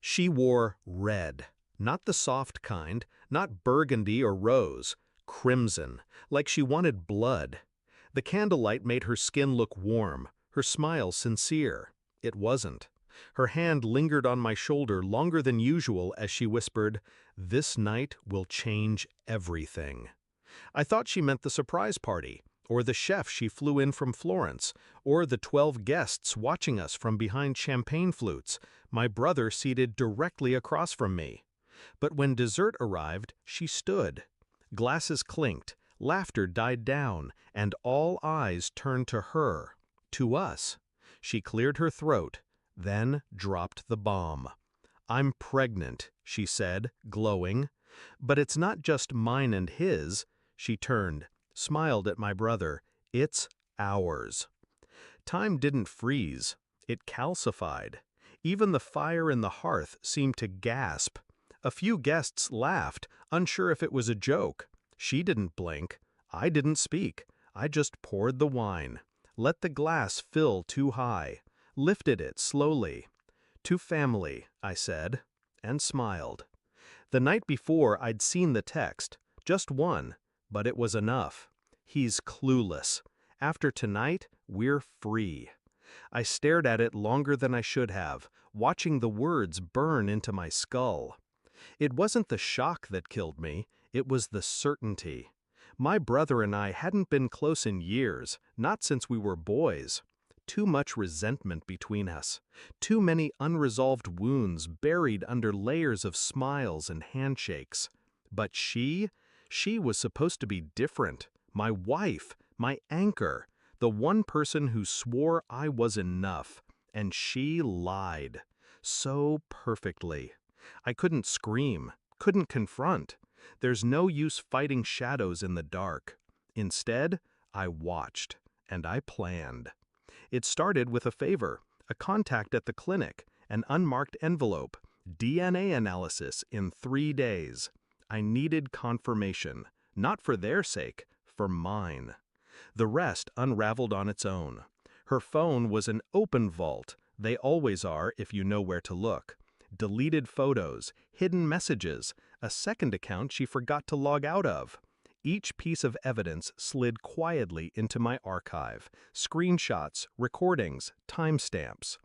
She wore red, not the soft kind, not burgundy or rose, crimson, like she wanted blood. The candlelight made her skin look warm, her smile sincere. It wasn't. Her hand lingered on my shoulder longer than usual as she whispered, "This night will change everything." I thought she meant the surprise party, or the chef she flew in from Florence, or the 12 guests watching us from behind champagne flutes, my brother seated directly across from me. But when dessert arrived, she stood. Glasses clinked, laughter died down, and all eyes turned to her, to us. She cleared her throat, then dropped the bomb. "I'm pregnant," she said, glowing. "But it's not just mine and his." She turned, smiled at my brother. "It's ours." Time didn't freeze. It calcified. Even the fire in the hearth seemed to gasp. A few guests laughed, unsure if it was a joke. She didn't blink. I didn't speak. I just poured the wine. Let the glass fill too high. Lifted it slowly. "To family," I said, and smiled. The night before I'd seen the text, just one, but it was enough. He's clueless. After tonight, we're free. I stared at it longer than I should have, watching the words burn into my skull. It wasn't the shock that killed me, it was the certainty. My brother and I hadn't been close in years, not since we were boys. Too much resentment between us. Too many unresolved wounds buried under layers of smiles and handshakes. But she was supposed to be different. My wife, my anchor, the one person who swore I was enough. And she lied. So perfectly. I couldn't scream, couldn't confront. There's no use fighting shadows in the dark. Instead, I watched, and I planned. It started with a favor, a contact at the clinic, an unmarked envelope, DNA analysis in 3 days. I needed confirmation, not for their sake, for mine. The rest unraveled on its own. Her phone was an open vault. They always are if you know where to look. Deleted photos, hidden messages, a second account she forgot to log out of. Each piece of evidence slid quietly into my archive. Screenshots, recordings, timestamps.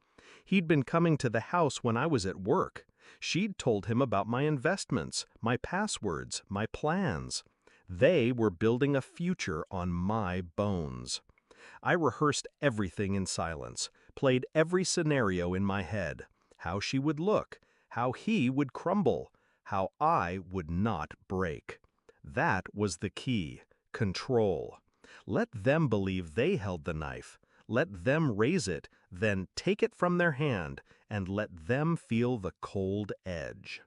He'd been coming to the house when I was at work. She'd told him about my investments, my passwords, my plans. They were building a future on my bones. I rehearsed everything in silence, played every scenario in my head. How she would look, how he would crumble, how I would not break. That was the key, control. Let them believe they held the knife. Let them raise it, then take it from their hand, and let them feel the cold edge.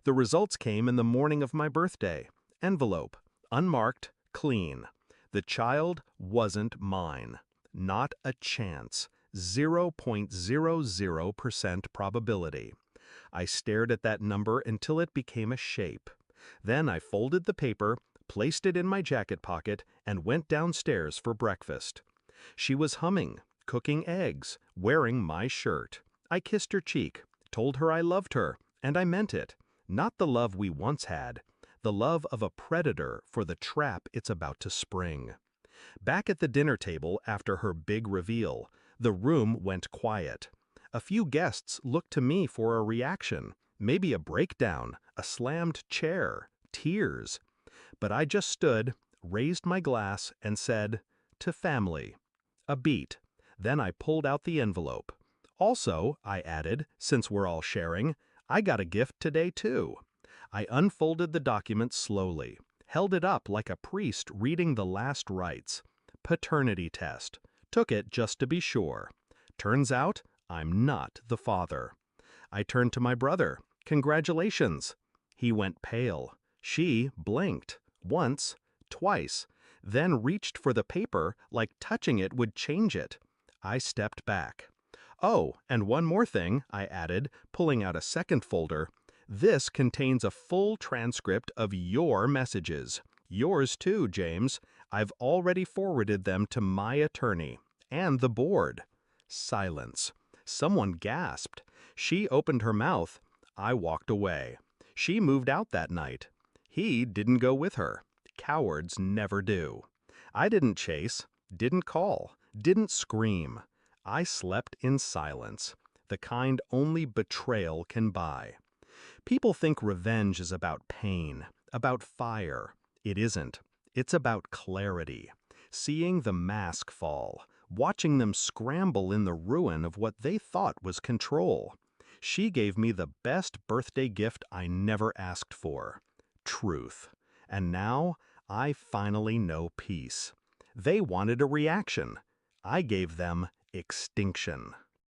The results came in the morning of my birthday. Envelope, unmarked, clean. The child wasn't mine. Not a chance. 0.00% probability. I stared at that number until it became a shape. Then I folded the paper, placed it in my jacket pocket, and went downstairs for breakfast. She was humming, cooking eggs, wearing my shirt. I kissed her cheek, told her I loved her, and I meant it. Not the love we once had, the love of a predator for the trap it's about to spring. Back at the dinner table after her big reveal, the room went quiet. A few guests looked to me for a reaction, maybe a breakdown, a slammed chair, tears. But I just stood, raised my glass, and said, "To family." A beat. Then I pulled out the envelope. "Also," I added, "since we're all sharing, I got a gift today too." I unfolded the document slowly, held it up like a priest reading the last rites. Paternity test. Took it just to be sure. Turns out, I'm not the father. I turned to my brother. "Congratulations." He went pale. She blinked. Once, twice, then reached for the paper like touching it would change it. I stepped back. "Oh, and one more thing," I added, pulling out a second folder. "This contains a full transcript of your messages. Yours too, James. I've already forwarded them to my attorney. And the board." Silence. Someone gasped. She opened her mouth. I walked away. She moved out that night. He didn't go with her. Cowards never do. I didn't chase, didn't call, didn't scream. I slept in silence, the kind only betrayal can buy. People think revenge is about pain, about fire. It isn't. It's about clarity. Seeing the mask fall, watching them scramble in the ruin of what they thought was control. She gave me the best birthday gift I never asked for: truth. And now I finally know peace. They wanted a reaction. I gave them extinction.